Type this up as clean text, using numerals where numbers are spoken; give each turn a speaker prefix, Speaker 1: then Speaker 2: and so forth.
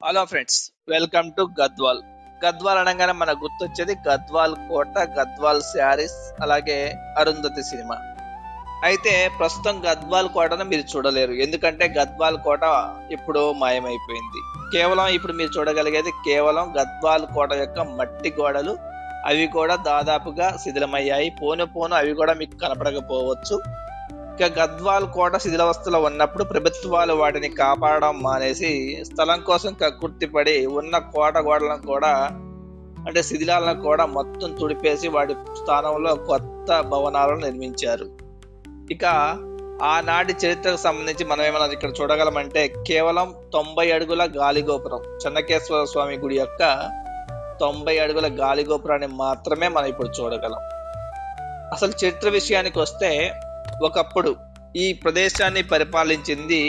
Speaker 1: Hello friends, welcome to Gadwal. Gadwal అనగానే మనకు గుర్తొచ్చేది గద్వాల్ కోట, గద్వాల్ శారీస్, అలాగే అరుంధతి సినిమా. అయితే ప్రస్తుతం గద్వాల్ కోటను మీరు చూడలేరు, ఎందుకంటే గద్వాల్ కోట ఇప్పుడు మాయమైపోయింది. కేవలం ఇప్పుడు మీరు చూడగలిగేది కేవలం గద్వాల్ కోట యొక్క మట్టి గోడలు. అవి కూడా దాదాపుగా శిథిలమయ్యాయి. పోను పోను అవి కూడా మీకు కనపడకపోవచ్చు. ఇక గద్వాల్ కోట శిథిలావస్థలో ఉన్నప్పుడు ప్రభుత్వాలు వాటిని కాపాడడం మానేసి స్థలం కోసం కక్కుర్తిపడి ఉన్న కోట గోడలను కూడా, అంటే శిథిలాలను కూడా మొత్తం తుడిపేసి వాటి స్థానంలో కొత్త భవనాలను నిర్మించారు. ఇక ఆనాటి చరిత్రకు సంబంధించి మనం ఏమైనా ఇక్కడ చూడగలమంటే కేవలం 90 అడుగుల గాలిగోపురం, చెన్నకేశ్వర స్వామి గుడి యొక్క 90 అడుగుల గాలిగోపురాన్ని మాత్రమే మనం ఇప్పుడు చూడగలం. అసలు చరిత్ర విషయానికి వస్తే, ఒకప్పుడు ఈ ప్రదేశాన్ని పరిపాలించింది